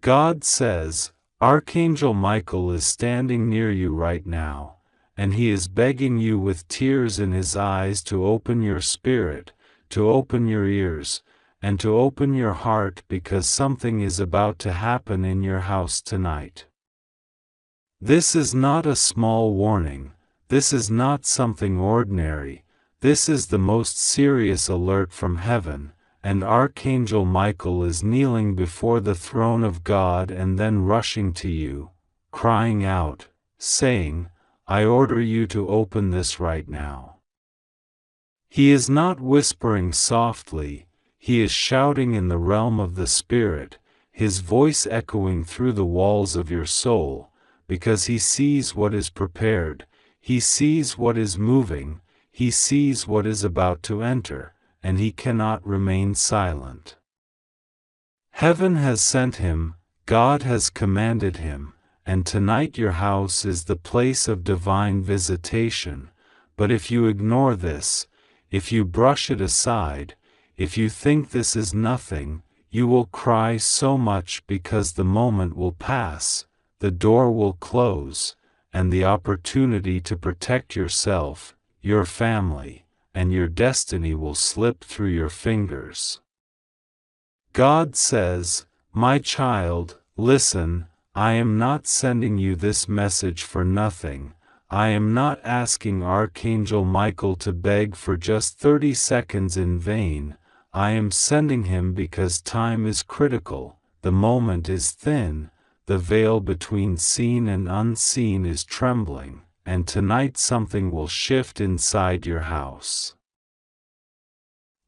God says, Archangel Michael is standing near you right now, and he is begging you with tears in his eyes to open your spirit, to open your ears, and to open your heart because something is about to happen in your house tonight. This is not a small warning, this is not something ordinary, this is the most serious alert from heaven, and Archangel Michael is kneeling before the throne of God and then rushing to you, crying out, saying, I order you to open this right now. He is not whispering softly, he is shouting in the realm of the Spirit, his voice echoing through the walls of your soul, because he sees what is prepared, he sees what is moving, he sees what is about to enter, and he cannot remain silent. Heaven has sent him, God has commanded him, and tonight your house is the place of divine visitation, but if you ignore this, if you brush it aside, if you think this is nothing, you will cry so much because the moment will pass, the door will close, and the opportunity to protect yourself, your family, and your destiny will slip through your fingers. God says, my child, listen, I am not sending you this message for nothing. I am not asking Archangel Michael to beg for just 30 seconds in vain. I am sending him because time is critical, the moment is thin, the veil between seen and unseen is trembling, and tonight something will shift inside your house.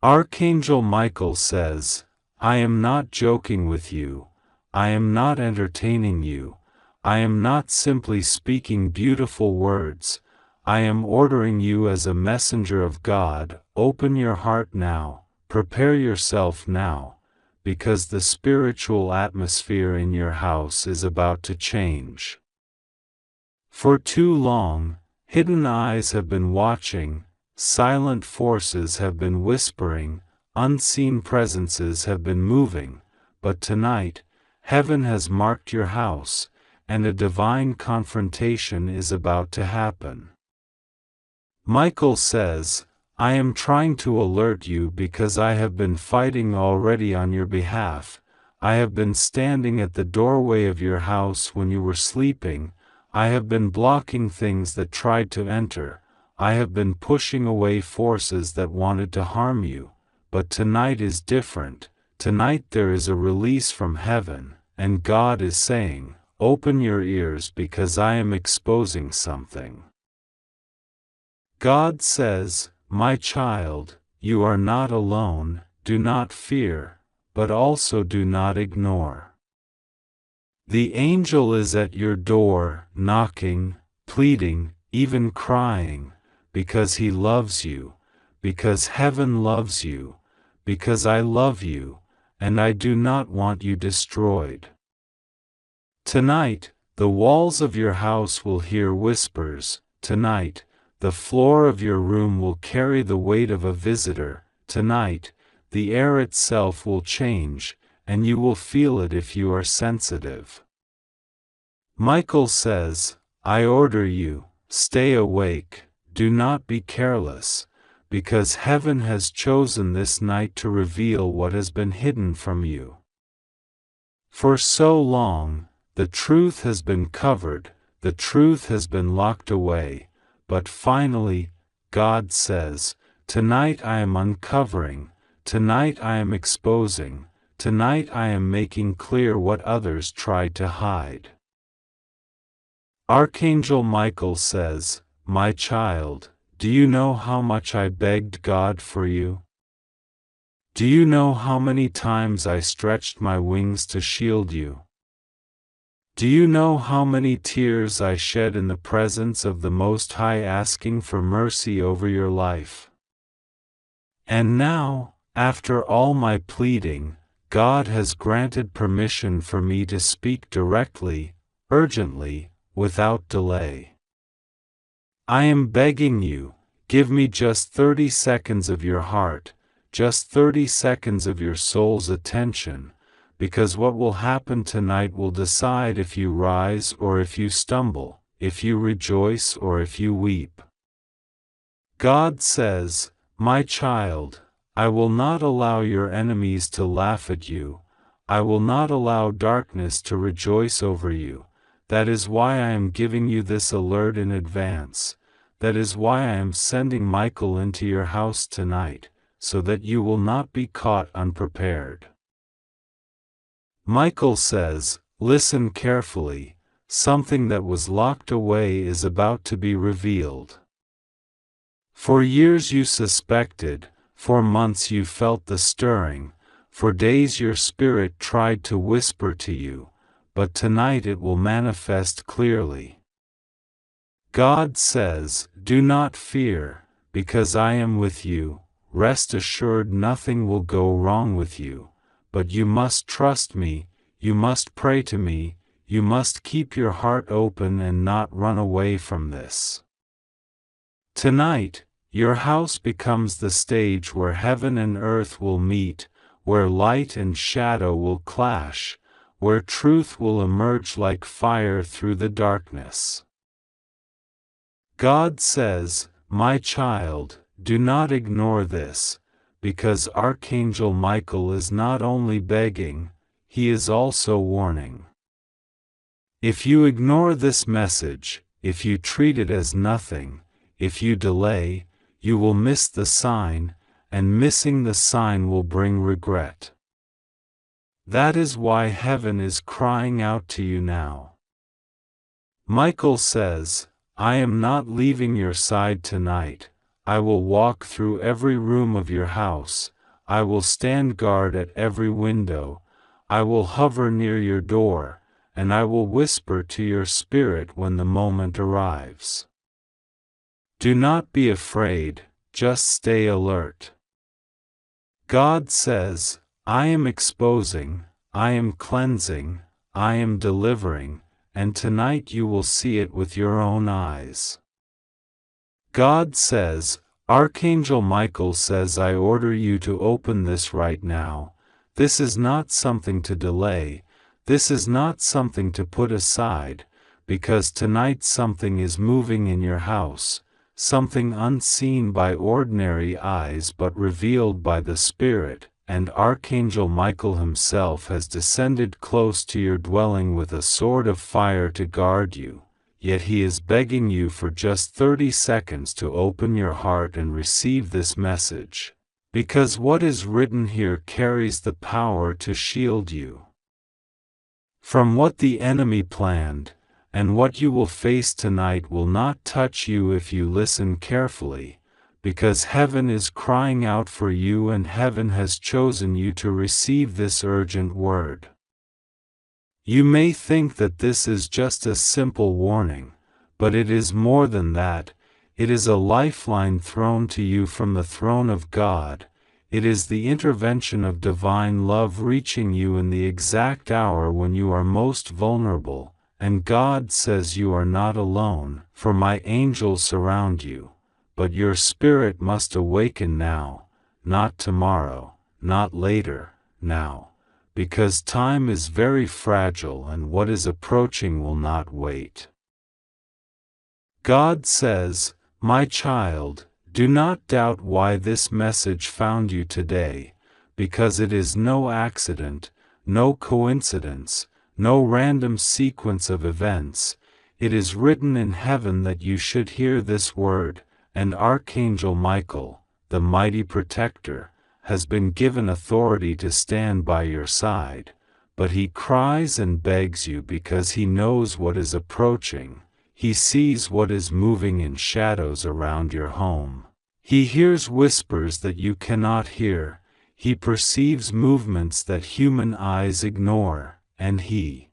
Archangel Michael says, I am not joking with you, I am not entertaining you, I am not simply speaking beautiful words, I am ordering you as a messenger of God, open your heart now, prepare yourself now, because the spiritual atmosphere in your house is about to change. For too long, hidden eyes have been watching, silent forces have been whispering, unseen presences have been moving, but tonight, heaven has marked your house, and a divine confrontation is about to happen. Michael says, I am trying to alert you because I have been fighting already on your behalf. I have been standing at the doorway of your house when you were sleeping. I have been blocking things that tried to enter. I have been pushing away forces that wanted to harm you. But tonight is different. Tonight there is a release from heaven, and God is saying, open your ears because I am exposing something. God says, my child, you are not alone, do not fear, but also do not ignore. The angel is at your door, knocking, pleading, even crying, because he loves you, because heaven loves you, because I love you, and I do not want you destroyed. Tonight, the walls of your house will hear whispers. Tonight, the floor of your room will carry the weight of a visitor. Tonight, the air itself will change, and you will feel it if you are sensitive. Michael says, I order you, stay awake, do not be careless, because heaven has chosen this night to reveal what has been hidden from you. For so long, the truth has been covered, the truth has been locked away. But finally, God says, tonight I am uncovering, tonight I am exposing, tonight I am making clear what others tried to hide. Archangel Michael says, my child, do you know how much I begged God for you? Do you know how many times I stretched my wings to shield you? Do you know how many tears I shed in the presence of the Most High asking for mercy over your life? And now, after all my pleading, God has granted permission for me to speak directly, urgently, without delay. I am begging you, give me just 30 seconds of your heart, just 30 seconds of your soul's attention, because what will happen tonight will decide if you rise or if you stumble, if you rejoice or if you weep. God says, "My child, I will not allow your enemies to laugh at you. I will not allow darkness to rejoice over you. That is why I am giving you this alert in advance. That is why I am sending Michael into your house tonight, so that you will not be caught unprepared." Michael says, "Listen carefully, something that was locked away is about to be revealed. For years you suspected, for months you felt the stirring, for days your spirit tried to whisper to you, but tonight it will manifest clearly." God says, "Do not fear, because I am with you. Rest assured nothing will go wrong with you, but you must trust me, you must pray to me, you must keep your heart open and not run away from this." Tonight, your house becomes the stage where heaven and earth will meet, where light and shadow will clash, where truth will emerge like fire through the darkness. God says, "My child, do not ignore this, because Archangel Michael is not only begging, he is also warning. If you ignore this message, if you treat it as nothing, if you delay, you will miss the sign, and missing the sign will bring regret. That is why heaven is crying out to you now." Michael says, "I am not leaving your side tonight. I will walk through every room of your house. I will stand guard at every window. I will hover near your door, and I will whisper to your spirit when the moment arrives. Do not be afraid, just stay alert." God says, "I am exposing, I am cleansing, I am delivering, and tonight you will see it with your own eyes." God says, "Archangel Michael says I order you to open this right now. This is not something to delay, this is not something to put aside, because tonight something is moving in your house, something unseen by ordinary eyes but revealed by the Spirit, and Archangel Michael himself has descended close to your dwelling with a sword of fire to guard you, yet he is begging you for just 30 seconds to open your heart and receive this message, because what is written here carries the power to shield you from what the enemy planned, and what you will face tonight will not touch you if you listen carefully, because heaven is crying out for you and heaven has chosen you to receive this urgent word. You may think that this is just a simple warning, but it is more than that. It is a lifeline thrown to you from the throne of God. It is the intervention of divine love reaching you in the exact hour when you are most vulnerable, and God says you are not alone, for my angels surround you, but your spirit must awaken now, not tomorrow, not later, now, because time is very fragile and what is approaching will not wait. God says, "My child, do not doubt why this message found you today, because it is no accident, no coincidence, no random sequence of events. It is written in heaven that you should hear this word, and Archangel Michael, the mighty protector, has been given authority to stand by your side, but he cries and begs you because he knows what is approaching. He sees what is moving in shadows around your home. He hears whispers that you cannot hear. He perceives movements that human eyes ignore, and he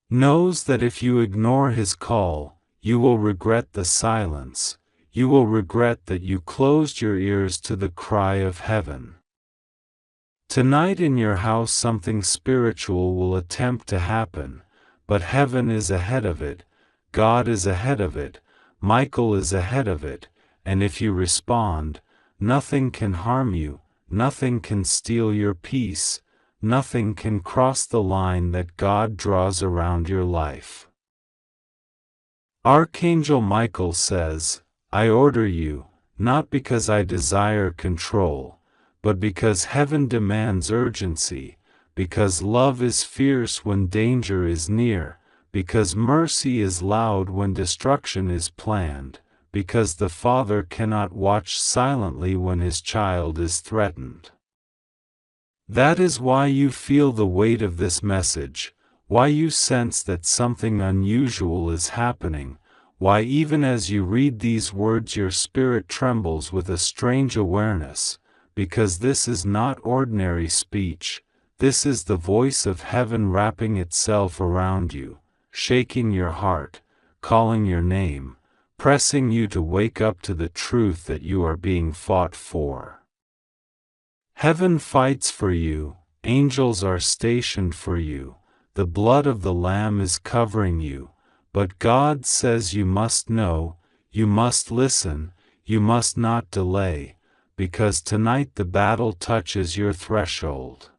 knows that if you ignore his call, you will regret the silence. You will regret that you closed your ears to the cry of heaven. Tonight in your house something spiritual will attempt to happen, but heaven is ahead of it. God is ahead of it, Michael is ahead of it, and if you respond, nothing can harm you, nothing can steal your peace, nothing can cross the line that God draws around your life. Archangel Michael says, I order you, not because I desire control, but because heaven demands urgency, because love is fierce when danger is near, because mercy is loud when destruction is planned, because the Father cannot watch silently when his child is threatened. That is why you feel the weight of this message, why you sense that something unusual is happening, why even as you read these words your spirit trembles with a strange awareness, because this is not ordinary speech, this is the voice of heaven wrapping itself around you, shaking your heart, calling your name, pressing you to wake up to the truth that you are being fought for. Heaven fights for you, angels are stationed for you, the blood of the Lamb is covering you, but God says you must know, you must listen, you must not delay, because tonight the battle touches your threshold.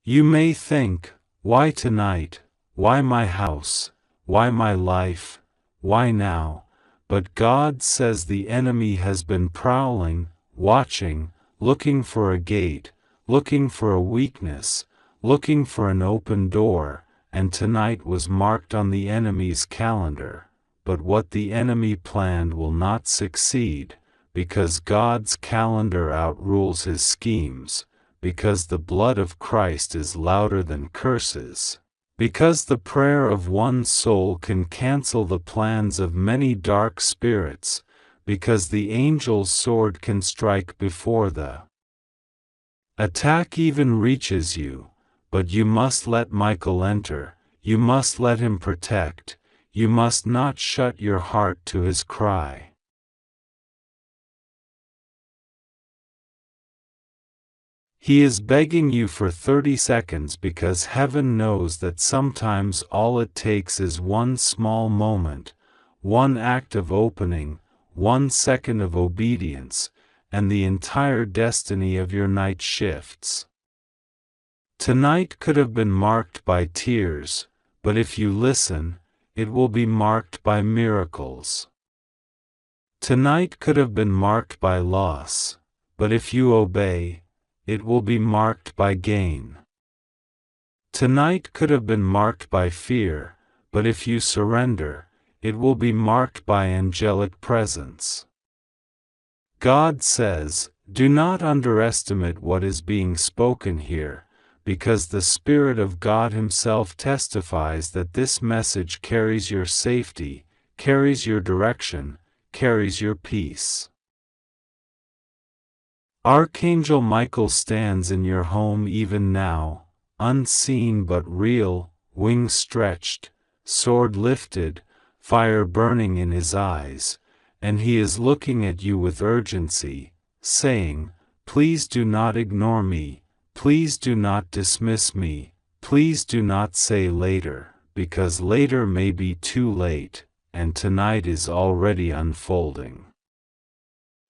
You may think, why tonight, why my house, why my life, why now? But God says the enemy has been prowling, watching, looking for a gate, looking for a weakness, looking for an open door, and tonight was marked on the enemy's calendar. But what the enemy planned will not succeed, because God's calendar outrules his schemes, because the blood of Christ is louder than curses, because the prayer of one soul can cancel the plans of many dark spirits, because the angel's sword can strike before the attack even reaches you, but you must let Michael enter, you must let him protect, you must not shut your heart to his cry. He is begging you for 30 seconds because heaven knows that sometimes all it takes is one small moment, one act of opening, 1 second of obedience, and the entire destiny of your night shifts. Tonight could have been marked by tears, but if you listen, it will be marked by miracles. Tonight could have been marked by loss, but if you obey, it will be marked by gain. Tonight could have been marked by fear, but if you surrender, it will be marked by angelic presence. God says, do not underestimate what is being spoken here, because the Spirit of God Himself testifies that this message carries your safety, carries your direction, carries your peace. Archangel Michael stands in your home even now, unseen but real, wings stretched, sword lifted, fire burning in his eyes, and he is looking at you with urgency, saying, please do not ignore me, please do not dismiss me, please do not say later, because later may be too late, and tonight is already unfolding.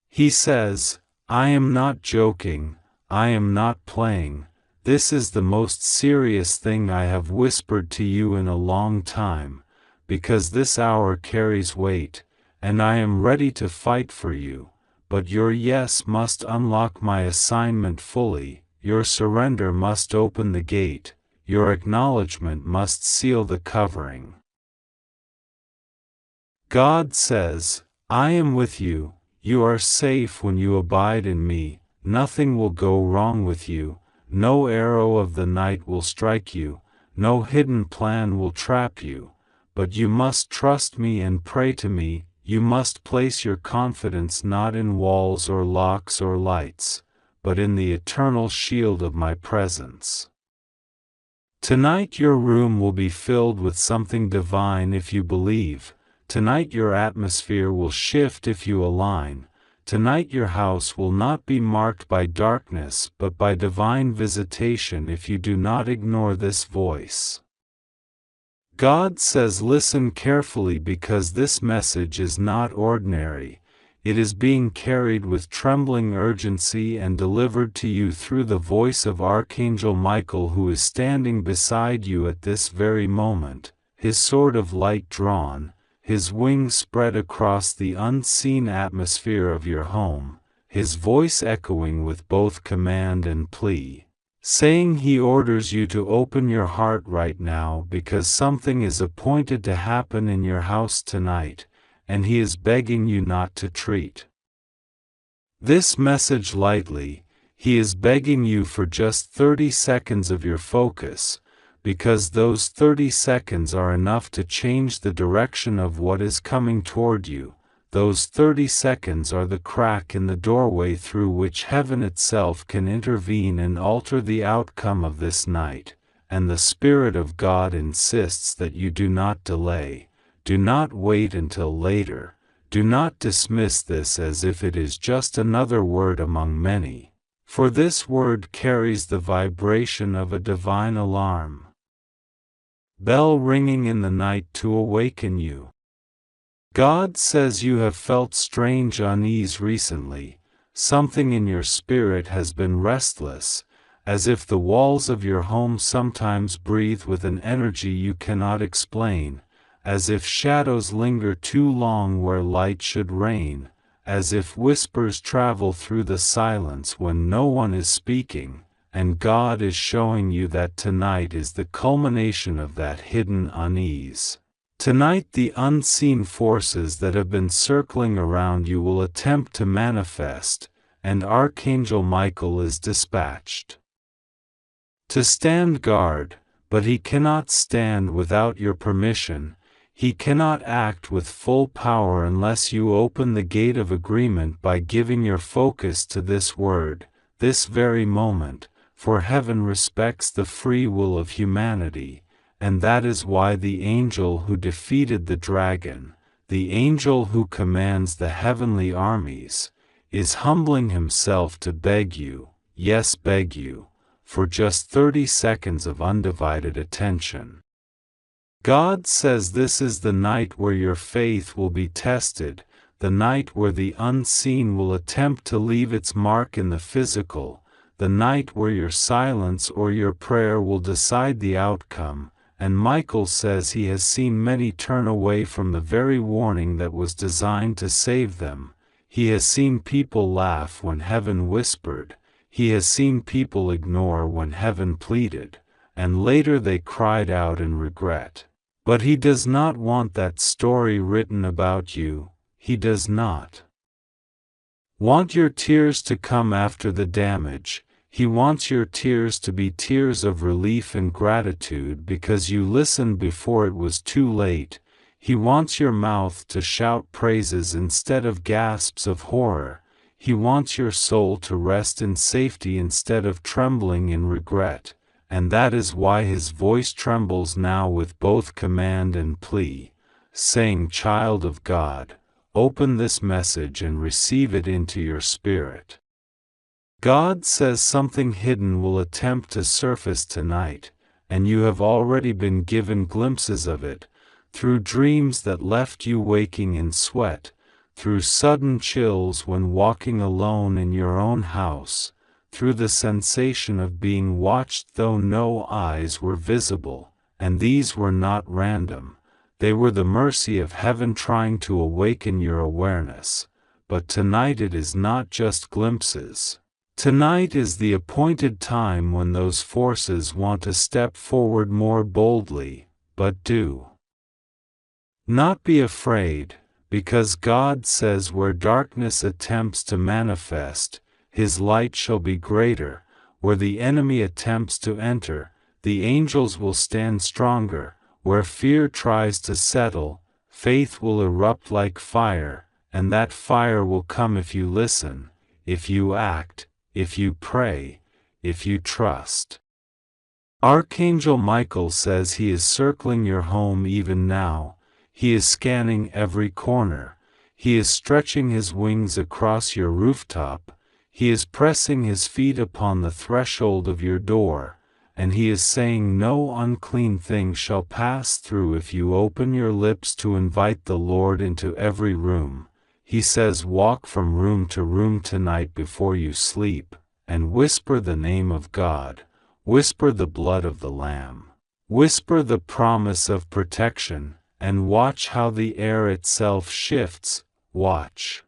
He says, I am not joking, I am not playing, this is the most serious thing I have whispered to you in a long time, because this hour carries weight, and I am ready to fight for you, but your yes must unlock my assignment fully, your surrender must open the gate, your acknowledgement must seal the covering. God says, I am with you. You are safe when you abide in me, nothing will go wrong with you, no arrow of the night will strike you, no hidden plan will trap you, but you must trust me and pray to me, you must place your confidence not in walls or locks or lights, but in the eternal shield of my presence. Tonight your room will be filled with something divine if you believe. Tonight your atmosphere will shift if you align. Tonight your house will not be marked by darkness but by divine visitation if you do not ignore this voice. God says listen carefully because this message is not ordinary, It is being carried with trembling urgency and delivered to you through the voice of Archangel Michael, who is standing beside you at this very moment, his sword of light drawn, his wings spread across the unseen atmosphere of your home, his voice echoing with both command and plea, saying he orders you to open your heart right now because something is appointed to happen in your house tonight, and he is begging you not to treat this message lightly. He is begging you for just 30 seconds of your focus, because those 30 seconds are enough to change the direction of what is coming toward you. Those 30 seconds are the crack in the doorway through which heaven itself can intervene and alter the outcome of this night, and the Spirit of God insists that you do not delay. Do not wait until later. Do not dismiss this as if it is just another word among many, for this word carries the vibration of a divine alarm bell ringing in the night to awaken you. God says you have felt strange unease recently. Something in your spirit has been restless, as if the walls of your home sometimes breathe with an energy you cannot explain, as if shadows linger too long where light should reign, as if whispers travel through the silence when no one is speaking, and God is showing you that tonight is the culmination of that hidden unease. Tonight the unseen forces that have been circling around you will attempt to manifest, and Archangel Michael is dispatched to stand guard, but he cannot stand without your permission. He cannot act with full power unless you open the gate of agreement by giving your focus to this word, this very moment, for heaven respects the free will of humanity, and that is why the angel who defeated the dragon, the angel who commands the heavenly armies, is humbling himself to beg you, yes, beg you, for just 30 seconds of undivided attention. God says this is the night where your faith will be tested, the night where the unseen will attempt to leave its mark in the physical, the night where your silence or your prayer will decide the outcome, and Michael says he has seen many turn away from the very warning that was designed to save them. He has seen people laugh when heaven whispered, he has seen people ignore when heaven pleaded, and later they cried out in regret. But he does not want that story written about you. He does not want your tears to come after the damage. He wants your tears to be tears of relief and gratitude because you listened before it was too late. He wants your mouth to shout praises instead of gasps of horror. He wants your soul to rest in safety instead of trembling in regret. And that is why his voice trembles now with both command and plea, saying, "Child of God, open this message and receive it into your spirit." God says something hidden will attempt to surface tonight, and you have already been given glimpses of it, through dreams that left you waking in sweat, through sudden chills when walking alone in your own house, through the sensation of being watched though no eyes were visible, and these were not random. They were the mercy of heaven trying to awaken your awareness. But tonight it is not just glimpses. Tonight is the appointed time when those forces want to step forward more boldly, but do not be afraid, because God says where darkness attempts to manifest, his light shall be greater. Where the enemy attempts to enter, the angels will stand stronger. Where fear tries to settle, faith will erupt like fire, and that fire will come if you listen, if you act, if you pray, if you trust. Archangel Michael says he is circling your home even now. He is scanning every corner. He is stretching his wings across your rooftop. He is pressing his feet upon the threshold of your door, and he is saying no unclean thing shall pass through if you open your lips to invite the Lord into every room. He says walk from room to room tonight before you sleep, and whisper the name of God, whisper the blood of the Lamb, whisper the promise of protection, and watch how the air itself shifts, watch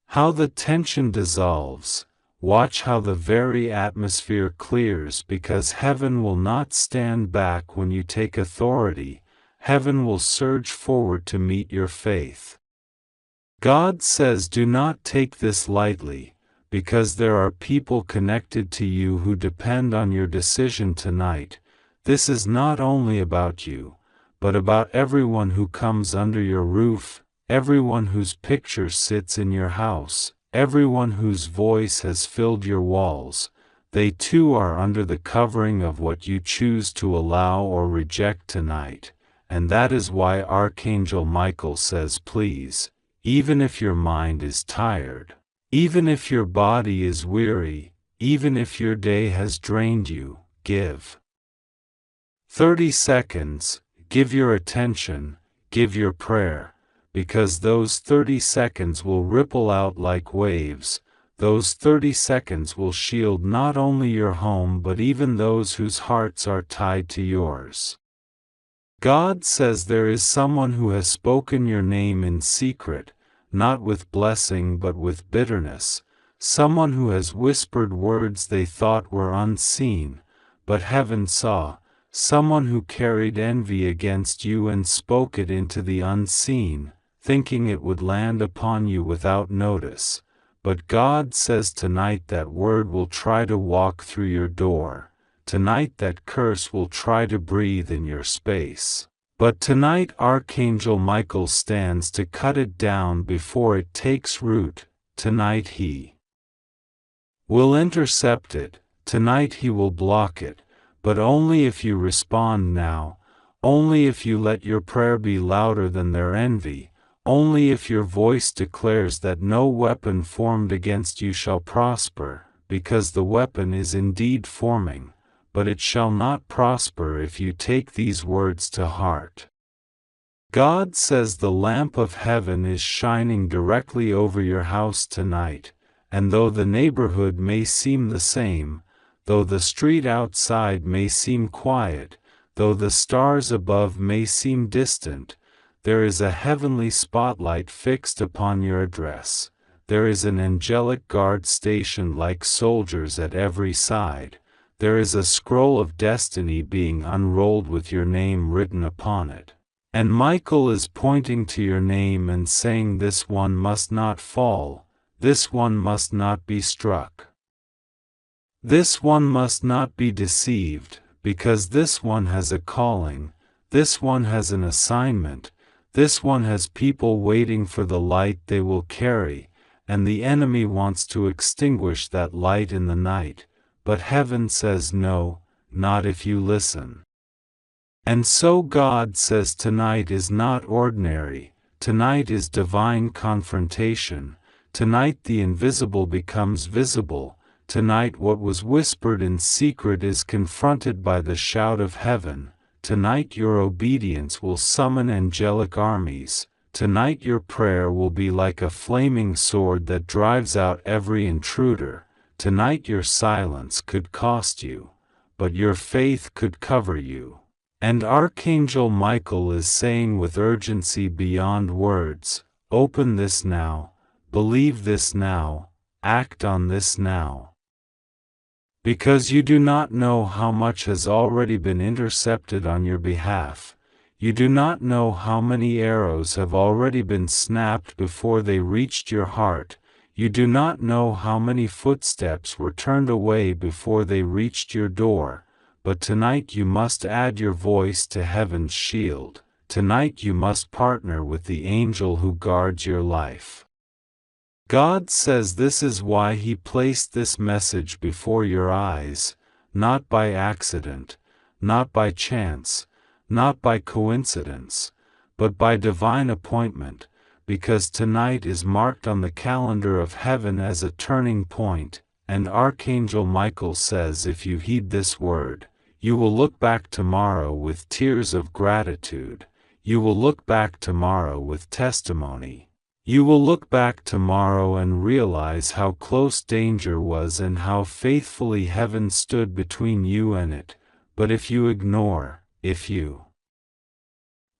how the tension dissolves, watch how the very atmosphere clears, because heaven will not stand back when you take authority, heaven will surge forward to meet your faith. God says do not take this lightly, because there are people connected to you who depend on your decision tonight. This is not only about you, but about everyone who comes under your roof, everyone whose picture sits in your house, everyone whose voice has filled your walls. They too are under the covering of what you choose to allow or reject tonight, and that is why Archangel Michael says please, even if your mind is tired, even if your body is weary, even if your day has drained you, give 30 seconds, give your attention, give your prayer, because those 30 seconds will ripple out like waves. Those 30 seconds will shield not only your home but even those whose hearts are tied to yours. God says there is someone who has spoken your name in secret, not with blessing but with bitterness, someone who has whispered words they thought were unseen, but heaven saw, someone who carried envy against you and spoke it into the unseen, thinking it would land upon you without notice. But God says tonight that word will try to walk through your door. Tonight that curse will try to breathe in your space. But tonight Archangel Michael stands to cut it down before it takes root. Tonight he will intercept it. Tonight he will block it. But only if you respond now. Only if you let your prayer be louder than their envy. Only if your voice declares that no weapon formed against you shall prosper, because the weapon is indeed forming. But it shall not prosper if you take these words to heart. God says the lamp of heaven is shining directly over your house tonight, and though the neighborhood may seem the same, though the street outside may seem quiet, though the stars above may seem distant, there is a heavenly spotlight fixed upon your address. There is an angelic guard stationed like soldiers at every side. There is a scroll of destiny being unrolled with your name written upon it. And Michael is pointing to your name and saying this one must not fall, this one must not be struck. This one must not be deceived, because this one has a calling, this one has an assignment, this one has people waiting for the light they will carry, and the enemy wants to extinguish that light in the night. But heaven says no, not if you listen. And so God says tonight is not ordinary, tonight is divine confrontation, tonight the invisible becomes visible, tonight what was whispered in secret is confronted by the shout of heaven, tonight your obedience will summon angelic armies, tonight your prayer will be like a flaming sword that drives out every intruder. Tonight your silence could cost you, but your faith could cover you. And Archangel Michael is saying with urgency beyond words, open this now, believe this now, act on this now. Because you do not know how much has already been intercepted on your behalf. You do not know how many arrows have already been snapped before they reached your heart. You do not know how many footsteps were turned away before they reached your door, but tonight you must add your voice to heaven's shield. Tonight you must partner with the angel who guards your life. God says this is why He placed this message before your eyes, not by accident, not by chance, not by coincidence, but by divine appointment. Because tonight is marked on the calendar of heaven as a turning point, and Archangel Michael says if you heed this word, you will look back tomorrow with tears of gratitude, you will look back tomorrow with testimony. You will look back tomorrow and realize how close danger was and how faithfully heaven stood between you and it. But if you ignore, if you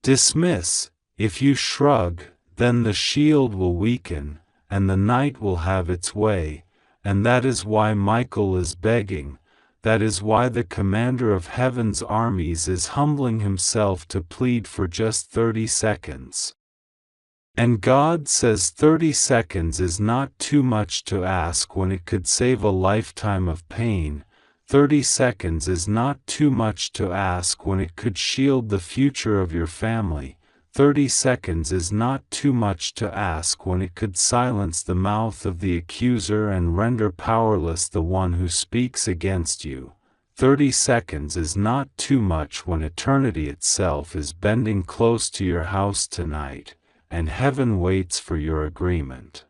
dismiss, if you shrug, then the shield will weaken, and the night will have its way, and that is why Michael is begging, that is why the commander of heaven's armies is humbling himself to plead for just 30 seconds. And God says 30 seconds is not too much to ask when it could save a lifetime of pain. 30 seconds is not too much to ask when it could shield the future of your family. 30 seconds is not too much to ask when it could silence the mouth of the accuser and render powerless the one who speaks against you. 30 seconds is not too much when eternity itself is bending close to your house tonight, and heaven waits for your agreement.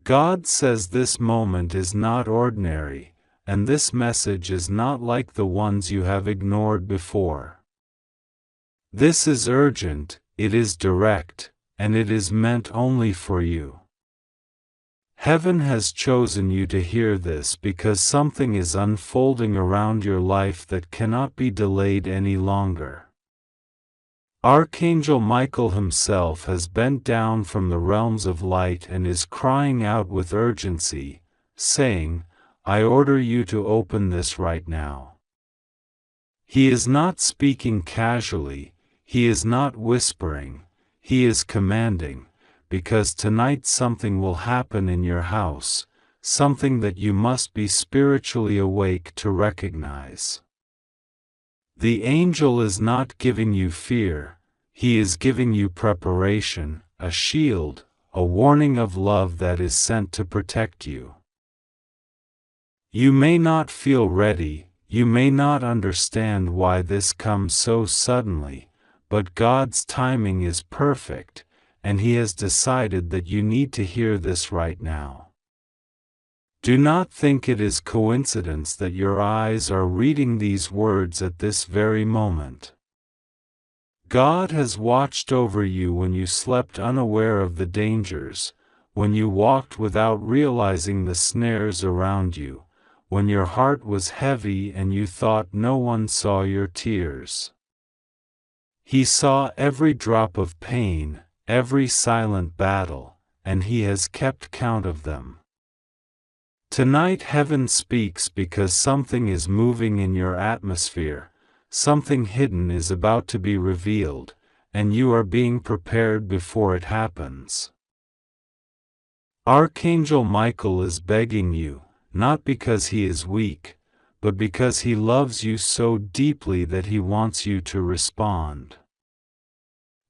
God says this moment is not ordinary, and this message is not like the ones you have ignored before. This is urgent, it is direct, and it is meant only for you. Heaven has chosen you to hear this because something is unfolding around your life that cannot be delayed any longer. Archangel Michael himself has bent down from the realms of light and is crying out with urgency, saying, I order you to open this right now. He is not speaking casually, he is not whispering, he is commanding, because tonight something will happen in your house, something that you must be spiritually awake to recognize. The angel is not giving you fear, he is giving you preparation, a shield, a warning of love that is sent to protect you. You may not feel ready, you may not understand why this comes so suddenly, but God's timing is perfect, and He has decided that you need to hear this right now. Do not think it is coincidence that your eyes are reading these words at this very moment. God has watched over you when you slept unaware of the dangers, when you walked without realizing the snares around you, when your heart was heavy and you thought no one saw your tears. He saw every drop of pain, every silent battle, and He has kept count of them. Tonight heaven speaks because something is moving in your atmosphere, something hidden is about to be revealed, and you are being prepared before it happens. Archangel Michael is begging you, not because he is weak, but because he loves you so deeply that he wants you to respond.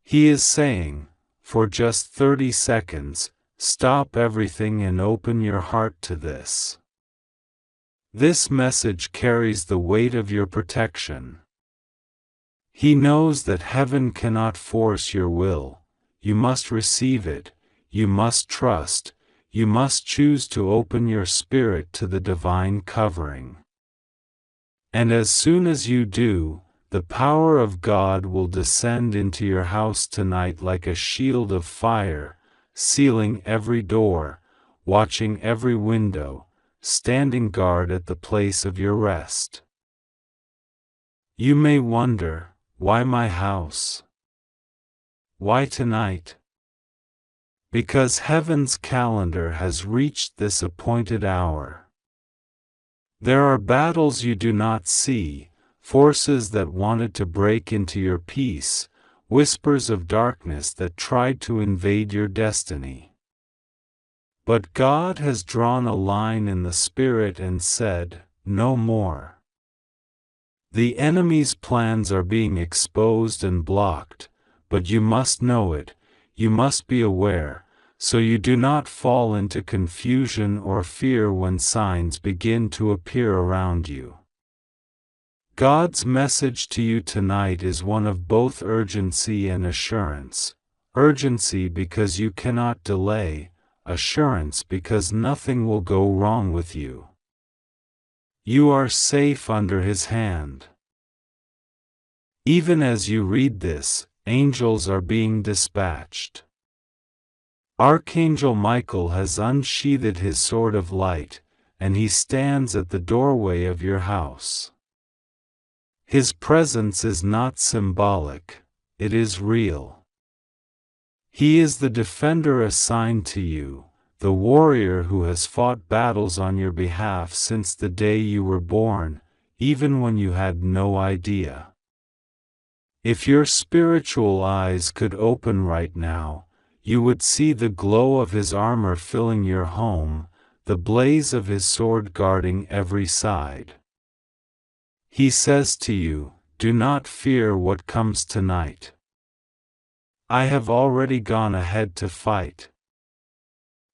He is saying, for just 30 seconds, stop everything and open your heart to this. This message carries the weight of your protection. He knows that heaven cannot force your will, you must receive it, you must trust, you must choose to open your spirit to the divine covering. And as soon as you do, the power of God will descend into your house tonight like a shield of fire, sealing every door, watching every window, standing guard at the place of your rest. You may wonder, why my house? Why tonight? Because heaven's calendar has reached this appointed hour. There are battles you do not see, forces that wanted to break into your peace, whispers of darkness that tried to invade your destiny. But God has drawn a line in the spirit and said, no more. The enemy's plans are being exposed and blocked, but you must know it, you must be aware, so you do not fall into confusion or fear when signs begin to appear around you. God's message to you tonight is one of both urgency and assurance. Urgency because you cannot delay, assurance because nothing will go wrong with you. You are safe under his hand. Even as you read this, angels are being dispatched. Archangel Michael has unsheathed his sword of light, and he stands at the doorway of your house. His presence is not symbolic, it is real. He is the defender assigned to you, the warrior who has fought battles on your behalf since the day you were born, even when you had no idea. If your spiritual eyes could open right now, you would see the glow of his armor filling your home, the blaze of his sword guarding every side. He says to you, "Do not fear what comes tonight. I have already gone ahead to fight."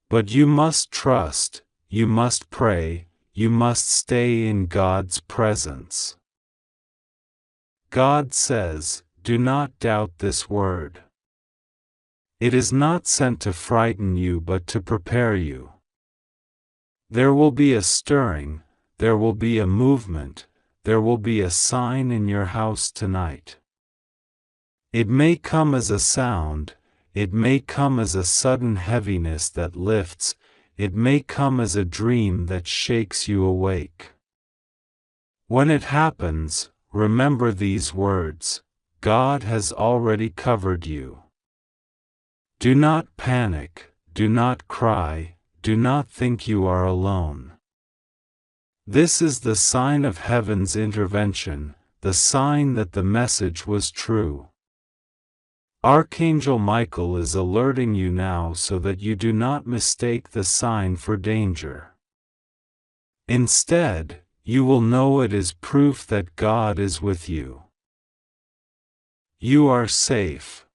But you must trust, you must pray, you must stay in God's presence. God says, "Do not doubt this word." It is not sent to frighten you but to prepare you. There will be a stirring, there will be a movement, there will be a sign in your house tonight. It may come as a sound, it may come as a sudden heaviness that lifts, it may come as a dream that shakes you awake. When it happens, remember these words: God has already covered you. Do not panic, do not cry, do not think you are alone. This is the sign of heaven's intervention, the sign that the message was true. Archangel Michael is alerting you now so that you do not mistake the sign for danger. Instead, you will know it is proof that God is with you. You are safe.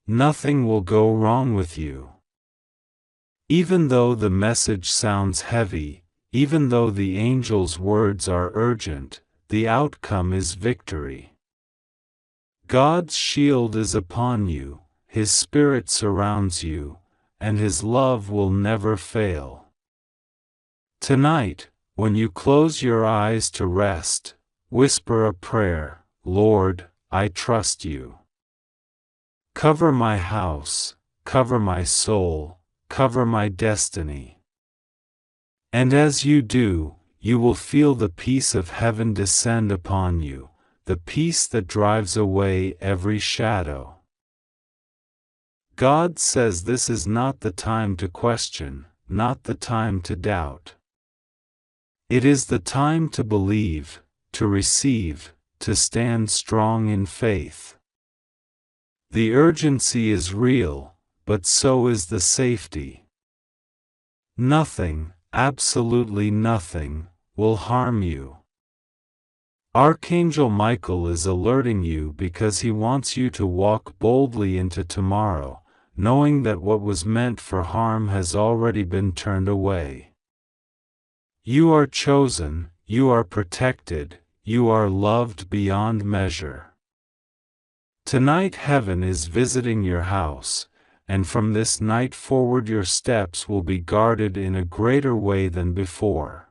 Nothing will go wrong with you. Even though the message sounds heavy, even though the angel's words are urgent, the outcome is victory. God's shield is upon you, His Spirit surrounds you, and His love will never fail. Tonight, when you close your eyes to rest, whisper a prayer: Lord, I trust you. Cover my house, cover my soul, cover my destiny. And as you do, you will feel the peace of heaven descend upon you, the peace that drives away every shadow. God says this is not the time to question, not the time to doubt. It is the time to believe, to receive, to stand strong in faith. The urgency is real, but so is the safety. Nothing, absolutely nothing, will harm you. Archangel Michael is alerting you because he wants you to walk boldly into tomorrow, knowing that what was meant for harm has already been turned away. You are chosen, you are protected, you are loved beyond measure. Tonight heaven is visiting your house, and from this night forward your steps will be guarded in a greater way than before.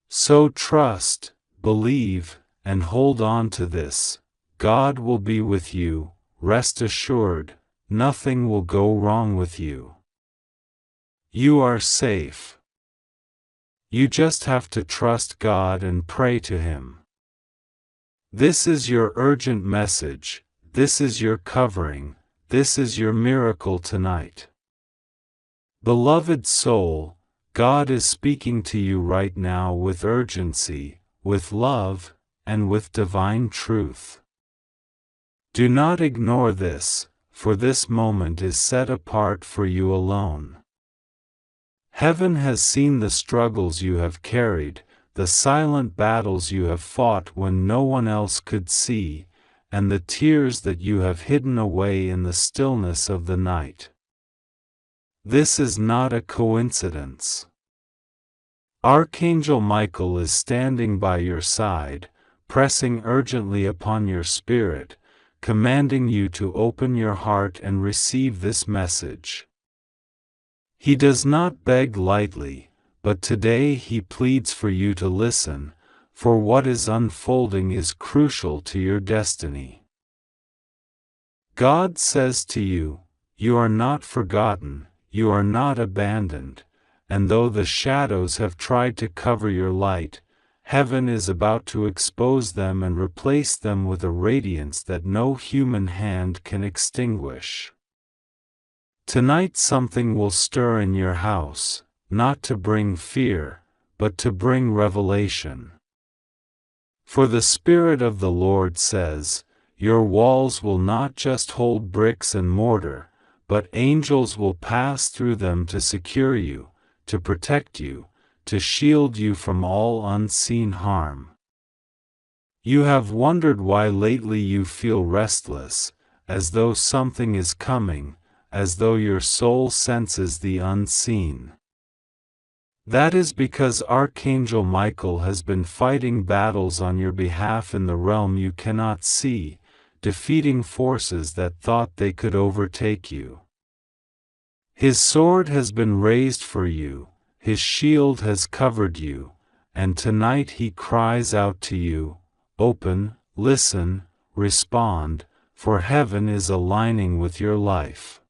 So trust, believe, and hold on to this: God will be with you, rest assured, nothing will go wrong with you. You are safe. You just have to trust God and pray to Him. This is your urgent message, this is your covering, this is your miracle tonight. Beloved soul, God is speaking to you right now with urgency, with love, and with divine truth. Do not ignore this, for this moment is set apart for you alone. Heaven has seen the struggles you have carried, the silent battles you have fought when no one else could see, and the tears that you have hidden away in the stillness of the night. This is not a coincidence. Archangel Michael is standing by your side, pressing urgently upon your spirit, commanding you to open your heart and receive this message. He does not beg lightly, but today he pleads for you to listen, for what is unfolding is crucial to your destiny. God says to you, you are not forgotten, you are not abandoned, and though the shadows have tried to cover your light, heaven is about to expose them and replace them with a radiance that no human hand can extinguish. Tonight something will stir in your house, not to bring fear, but to bring revelation. For the Spirit of the Lord says, your walls will not just hold bricks and mortar, but angels will pass through them to secure you, to protect you, to shield you from all unseen harm. You have wondered why lately you feel restless, as though something is coming, as though your soul senses the unseen. That is because Archangel Michael has been fighting battles on your behalf in the realm you cannot see, defeating forces that thought they could overtake you. His sword has been raised for you, his shield has covered you, and tonight he cries out to you, open, listen, respond, for heaven is aligning with your life.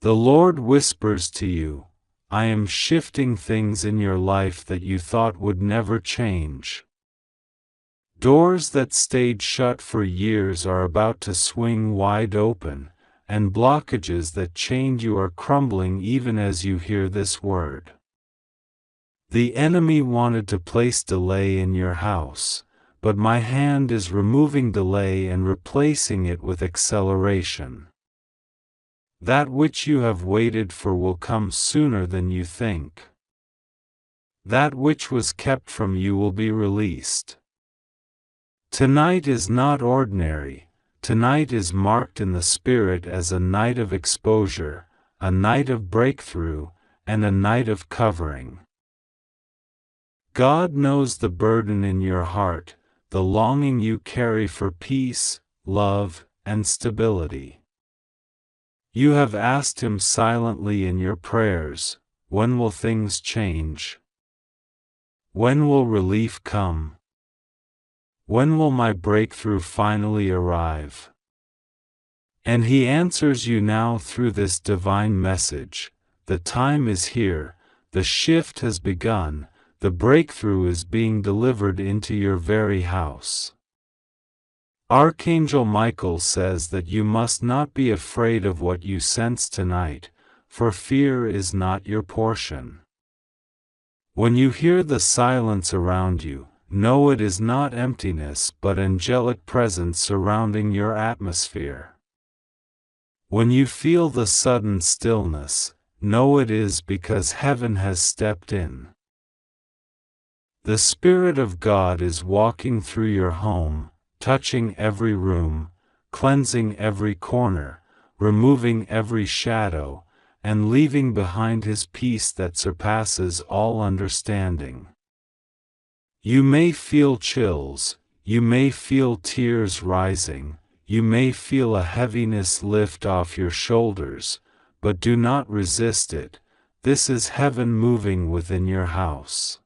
The Lord whispers to you, I am shifting things in your life that you thought would never change. Doors that stayed shut for years are about to swing wide open, and blockages that chained you are crumbling even as you hear this word. The enemy wanted to place delay in your house, but my hand is removing delay and replacing it with acceleration. That which you have waited for will come sooner than you think. That which was kept from you will be released. Tonight is not ordinary. Tonight is marked in the Spirit as a night of exposure, a night of breakthrough, and a night of covering. God knows the burden in your heart, the longing you carry for peace, love, and stability. You have asked Him silently in your prayers, when will things change? When will relief come? When will my breakthrough finally arrive? And He answers you now through this divine message. The time is here, the shift has begun, the breakthrough is being delivered into your very house. Archangel Michael says that you must not be afraid of what you sense tonight, for fear is not your portion. When you hear the silence around you, know it is not emptiness but angelic presence surrounding your atmosphere. When you feel the sudden stillness, know it is because heaven has stepped in. The Spirit of God is walking through your home, touching every room, cleansing every corner, removing every shadow, and leaving behind His peace that surpasses all understanding. You may feel chills, you may feel tears rising, you may feel a heaviness lift off your shoulders, but do not resist it. This is heaven moving within your house.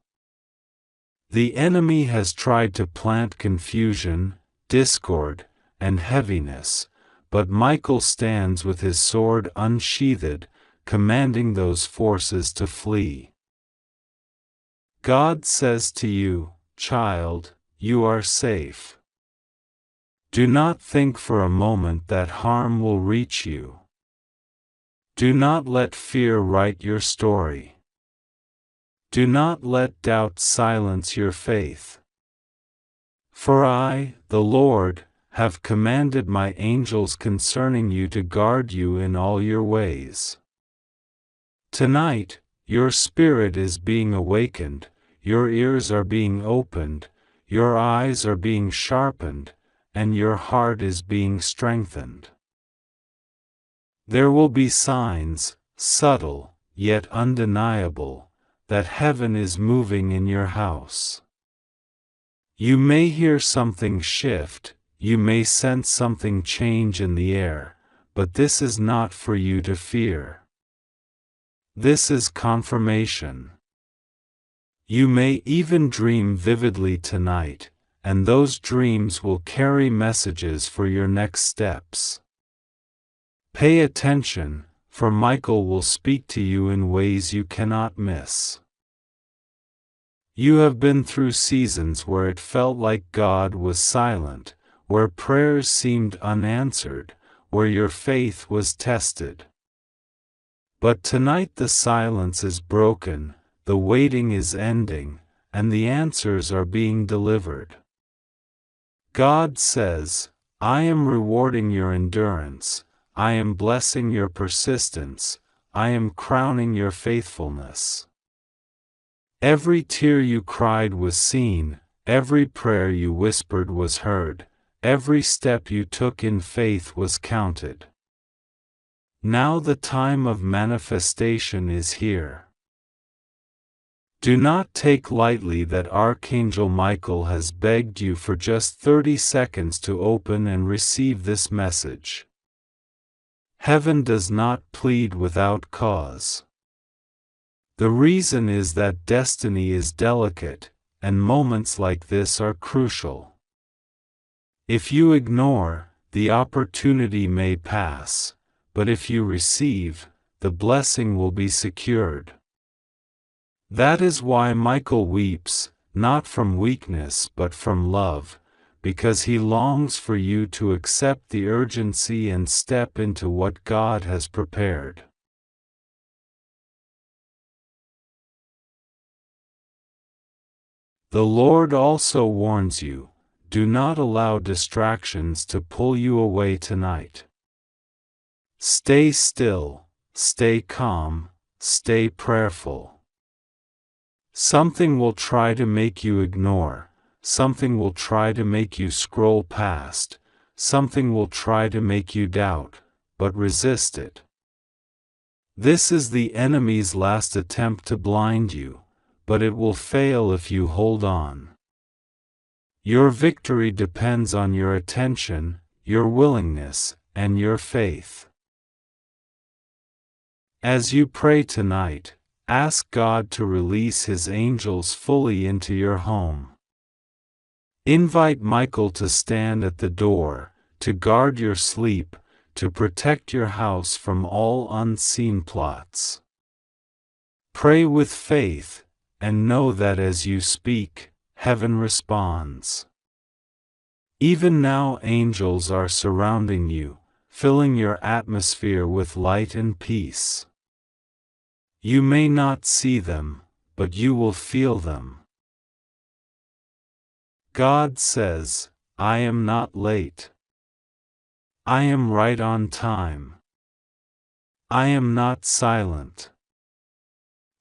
The enemy has tried to plant confusion, discord, and heaviness, but Michael stands with his sword unsheathed, commanding those forces to flee. God says to you, child, you are safe. Do not think for a moment that harm will reach you. Do not let fear write your story. Do not let doubt silence your faith. For I, the Lord, have commanded my angels concerning you to guard you in all your ways. Tonight, your spirit is being awakened, your ears are being opened, your eyes are being sharpened, and your heart is being strengthened. There will be signs, subtle, yet undeniable, that heaven is moving in your house. You may hear something shift, you may sense something change in the air, but this is not for you to fear. This is confirmation. You may even dream vividly tonight, and those dreams will carry messages for your next steps. Pay attention, for Michael will speak to you in ways you cannot miss. You have been through seasons where it felt like God was silent, where prayers seemed unanswered, where your faith was tested. But tonight the silence is broken, the waiting is ending, and the answers are being delivered. God says, I am rewarding your endurance, I am blessing your persistence, I am crowning your faithfulness. Every tear you cried was seen, every prayer you whispered was heard, every step you took in faith was counted. Now the time of manifestation is here. Do not take lightly that Archangel Michael has begged you for just 30 seconds to open and receive this message. Heaven does not plead without cause. The reason is that destiny is delicate, and moments like this are crucial. If you ignore, the opportunity may pass, but if you receive, the blessing will be secured. That is why Michael weeps, not from weakness but from love, because he longs for you to accept the urgency and step into what God has prepared. The Lord also warns you, do not allow distractions to pull you away tonight. Stay still, stay calm, stay prayerful. Something will try to make you ignore, something will try to make you scroll past, something will try to make you doubt, but resist it. This is the enemy's last attempt to blind you, but it will fail if you hold on. Your victory depends on your attention, your willingness, and your faith. As you pray tonight, ask God to release His angels fully into your home. Invite Michael to stand at the door, to guard your sleep, to protect your house from all unseen plots. Pray with faith, and know that as you speak, heaven responds. Even now angels are surrounding you, filling your atmosphere with light and peace. You may not see them, but you will feel them. God says, I am not late. I am right on time. I am not silent.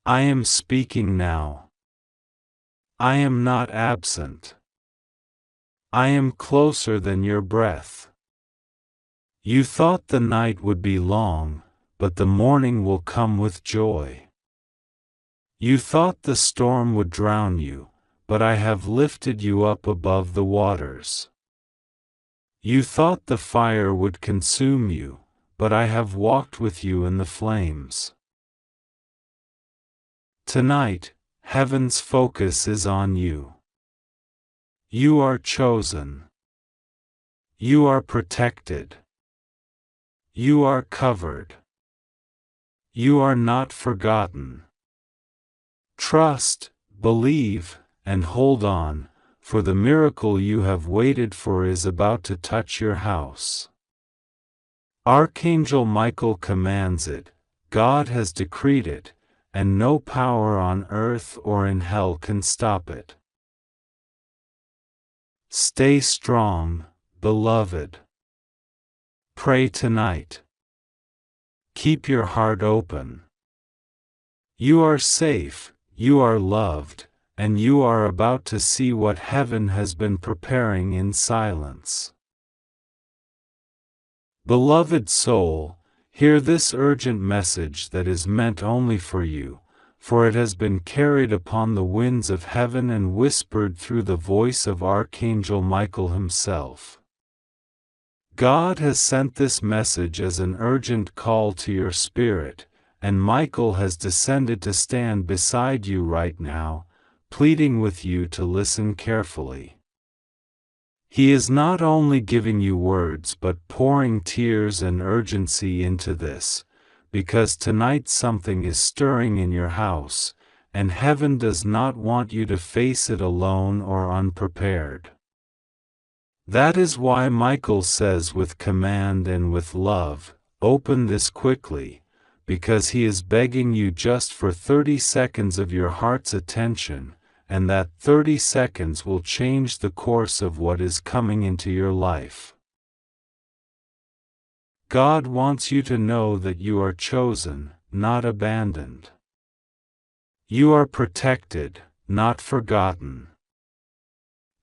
I am speaking now. I am not absent. I am closer than your breath. You thought the night would be long, but the morning will come with joy. You thought the storm would drown you, but I have lifted you up above the waters. You thought the fire would consume you, but I have walked with you in the flames. Tonight, heaven's focus is on you. You are chosen. You are protected. You are covered. You are not forgotten. Trust, believe, and hold on, for the miracle you have waited for is about to touch your house. Archangel Michael commands it, God has decreed it, and no power on earth or in hell can stop it. Stay strong, beloved. Pray tonight. Keep your heart open. You are safe, you are loved, and you are about to see what heaven has been preparing in silence. Beloved soul, hear this urgent message that is meant only for you, for it has been carried upon the winds of heaven and whispered through the voice of Archangel Michael himself. God has sent this message as an urgent call to your spirit, and Michael has descended to stand beside you right now, pleading with you to listen carefully. He is not only giving you words but pouring tears and urgency into this, because tonight something is stirring in your house, and heaven does not want you to face it alone or unprepared. That is why Michael says with command and with love, "Open this quickly," because he is begging you just for 30 seconds of your heart's attention, and that 30 seconds will change the course of what is coming into your life. God wants you to know that you are chosen, not abandoned. You are protected, not forgotten.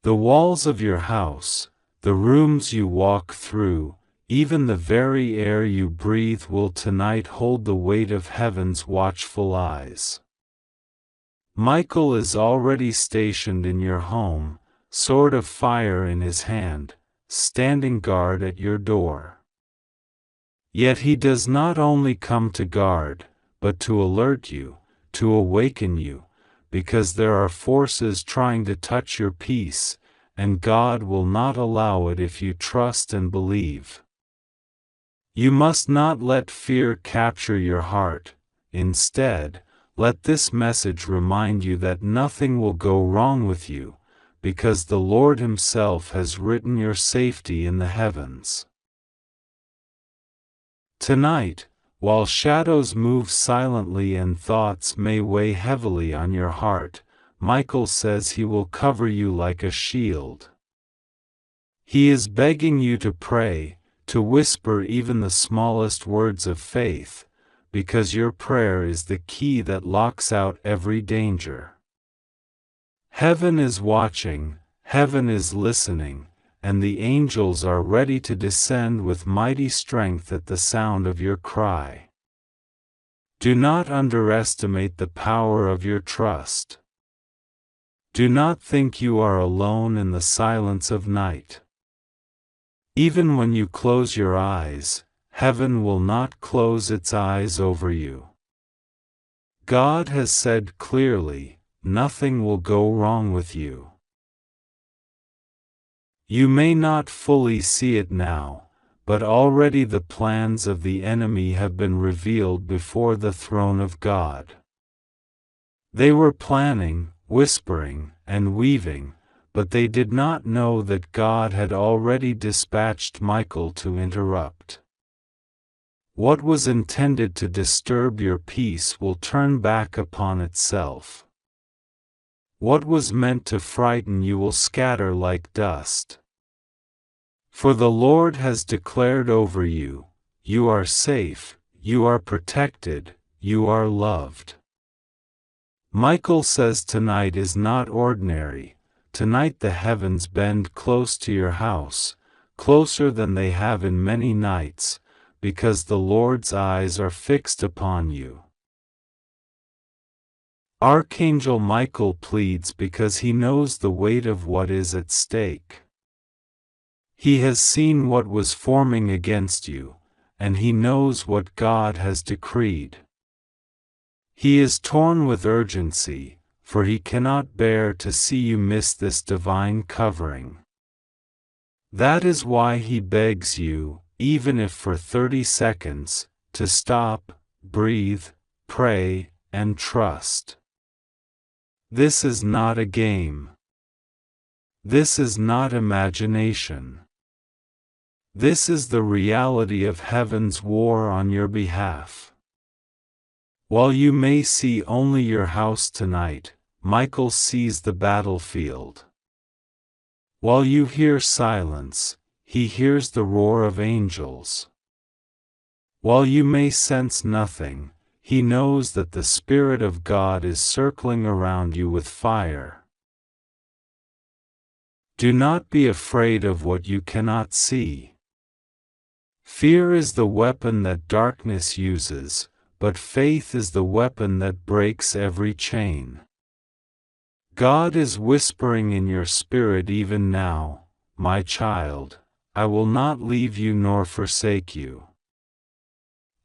The walls of your house, the rooms you walk through, even the very air you breathe will tonight hold the weight of heaven's watchful eyes. Michael is already stationed in your home, sword of fire in his hand, standing guard at your door. Yet he does not only come to guard, but to alert you, to awaken you, because there are forces trying to touch your peace, and God will not allow it if you trust and believe. You must not let fear capture your heart. Instead, let this message remind you that nothing will go wrong with you, because the Lord Himself has written your safety in the heavens. Tonight, while shadows move silently and thoughts may weigh heavily on your heart, Michael says he will cover you like a shield. He is begging you to pray, to whisper even the smallest words of faith, because your prayer is the key that locks out every danger. Heaven is watching, heaven is listening, and the angels are ready to descend with mighty strength at the sound of your cry. Do not underestimate the power of your trust. Do not think you are alone in the silence of night. Even when you close your eyes, heaven will not close its eyes over you. God has said clearly, nothing will go wrong with you. You may not fully see it now, but already the plans of the enemy have been revealed before the throne of God. They were planning, whispering, and weaving, but they did not know that God had already dispatched Michael to interrupt. What was intended to disturb your peace will turn back upon itself. What was meant to frighten you will scatter like dust. For the Lord has declared over you, you are safe, you are protected, you are loved. Michael says tonight is not ordinary. Tonight the heavens bend close to your house, closer than they have in many nights, because the Lord's eyes are fixed upon you. Archangel Michael pleads because he knows the weight of what is at stake. He has seen what was forming against you, and he knows what God has decreed. He is torn with urgency, for he cannot bear to see you miss this divine covering. That is why he begs you, even if for 30 seconds, to stop, breathe, pray, and trust. This is not a game. This is not imagination. This is the reality of heaven's war on your behalf. While you may see only your house tonight, Michael sees the battlefield. While you hear silence, he hears the roar of angels. While you may sense nothing, he knows that the Spirit of God is circling around you with fire. Do not be afraid of what you cannot see. Fear is the weapon that darkness uses, but faith is the weapon that breaks every chain. God is whispering in your spirit even now, "My child, I will not leave you nor forsake you."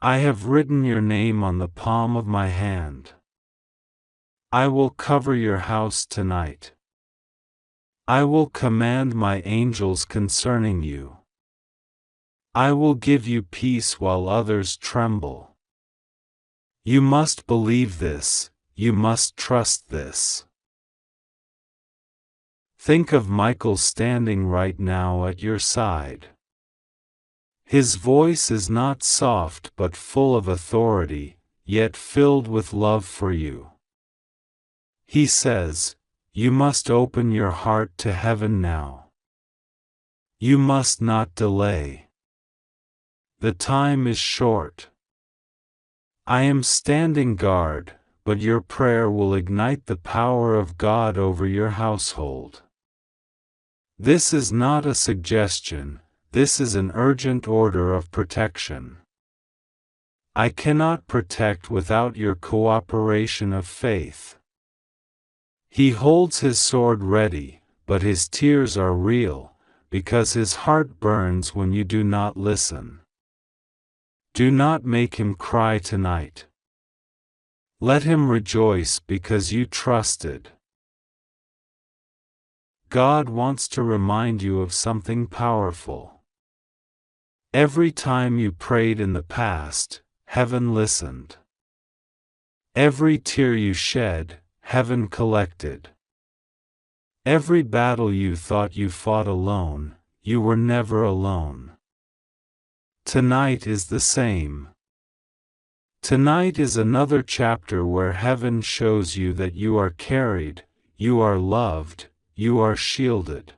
I have written your name on the palm of my hand. I will cover your house tonight. I will command my angels concerning you. I will give you peace while others tremble. You must believe this, you must trust this. Think of Michael standing right now at your side. His voice is not soft but full of authority, yet filled with love for you. He says, you must open your heart to heaven now. You must not delay. The time is short. I am standing guard, but your prayer will ignite the power of God over your household. This is not a suggestion, this is an urgent order of protection. I cannot protect without your cooperation of faith. He holds his sword ready, but his tears are real, because his heart burns when you do not listen. Do not make him cry tonight. Let him rejoice because you trusted. God wants to remind you of something powerful. Every time you prayed in the past, heaven listened. Every tear you shed, heaven collected. Every battle you thought you fought alone, you were never alone. Tonight is the same. Tonight is another chapter where heaven shows you that you are carried, you are loved, you are shielded.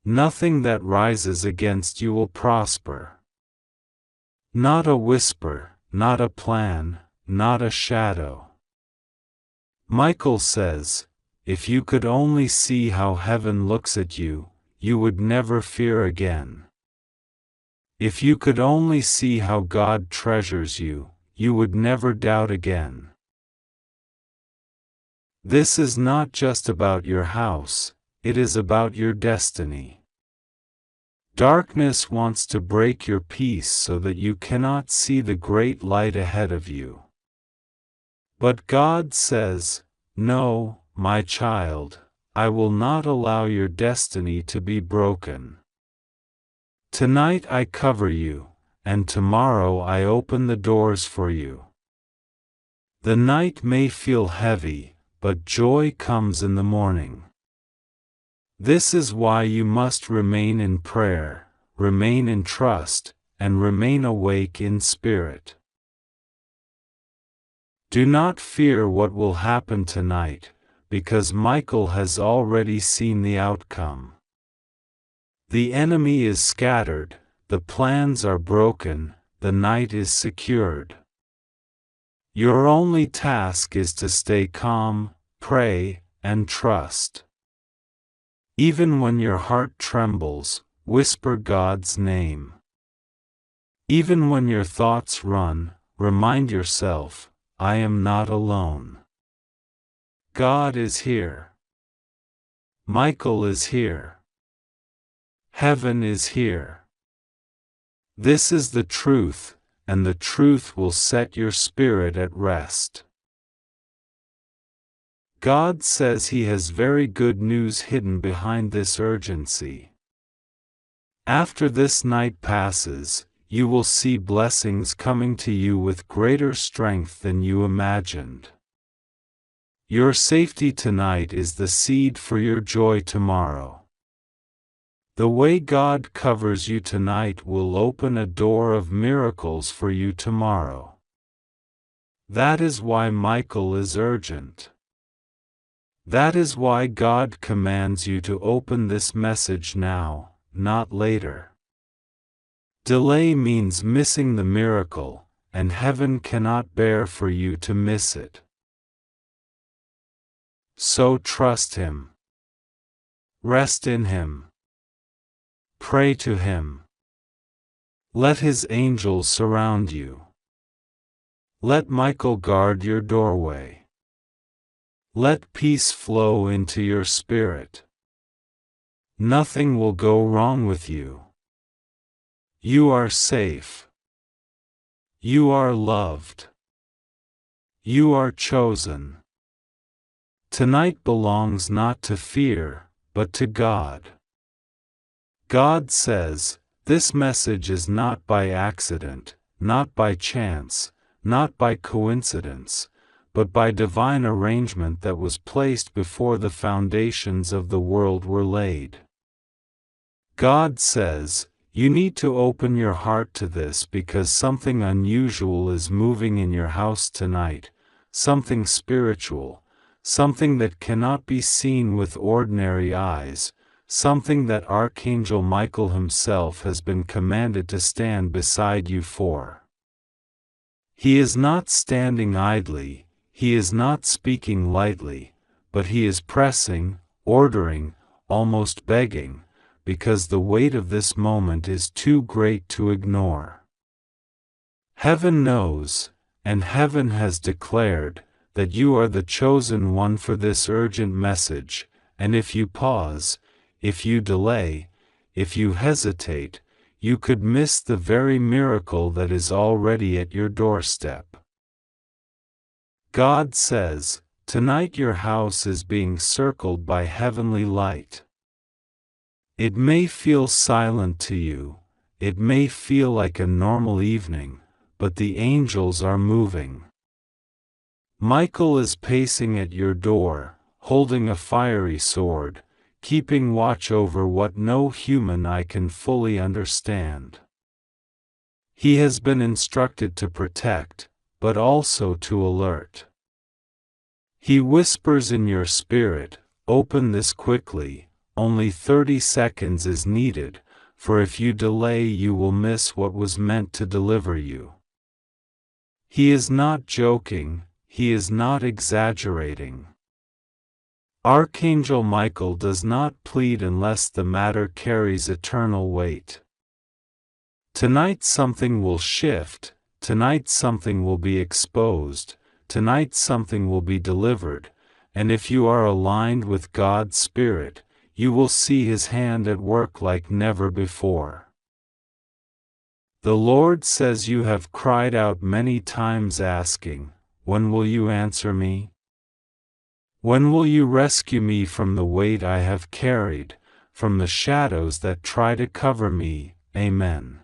Nothing that rises against you will prosper. Not a whisper, not a plan, not a shadow. Michael says, if you could only see how heaven looks at you, you would never fear again. If you could only see how God treasures you, you would never doubt again. This is not just about your house, it is about your destiny. Darkness wants to break your peace so that you cannot see the great light ahead of you. But God says, no, my child, I will not allow your destiny to be broken. Tonight I cover you, and tomorrow I open the doors for you. The night may feel heavy, but joy comes in the morning. This is why you must remain in prayer, remain in trust, and remain awake in spirit. Do not fear what will happen tonight, because Michael has already seen the outcome. The enemy is scattered, the plans are broken, the night is secured. Your only task is to stay calm, pray, and trust. Even when your heart trembles, whisper God's name. Even when your thoughts run, remind yourself, I am not alone. God is here. Michael is here. Heaven is here. This is the truth, and the truth will set your spirit at rest. God says He has very good news hidden behind this urgency. After this night passes, you will see blessings coming to you with greater strength than you imagined. Your safety tonight is the seed for your joy tomorrow. The way God covers you tonight will open a door of miracles for you tomorrow. That is why Michael is urgent. That is why God commands you to open this message now, not later. Delay means missing the miracle, and heaven cannot bear for you to miss it. So trust Him. Rest in Him. Pray to Him. Let His angels surround you. Let Michael guard your doorway. Let peace flow into your spirit. Nothing will go wrong with you. You are safe. You are loved. You are chosen. Tonight belongs not to fear, but to God. God says, this message is not by accident, not by chance, not by coincidence, but by divine arrangement that was placed before the foundations of the world were laid. God says, you need to open your heart to this because something unusual is moving in your house tonight, something spiritual, something that cannot be seen with ordinary eyes, something that Archangel Michael himself has been commanded to stand beside you for. He is not standing idly, he is not speaking lightly, but he is pressing, ordering, almost begging, because the weight of this moment is too great to ignore. Heaven knows, and heaven has declared, that you are the chosen one for this urgent message, and if you pause, if you delay, if you hesitate, you could miss the very miracle that is already at your doorstep. God says, tonight your house is being circled by heavenly light. It may feel silent to you, it may feel like a normal evening, but the angels are moving. Michael is pacing at your door, holding a fiery sword, keeping watch over what no human eye can fully understand. He has been instructed to protect, but also to alert. He whispers in your spirit, open this quickly, only 30 seconds is needed, for if you delay you will miss what was meant to deliver you. He is not joking, he is not exaggerating. Archangel Michael does not plead unless the matter carries eternal weight. Tonight something will shift, tonight something will be exposed, tonight something will be delivered, and if you are aligned with God's Spirit, you will see His hand at work like never before. The Lord says you have cried out many times asking, when will you answer me? When will you rescue me from the weight I have carried, from the shadows that try to cover me? Amen.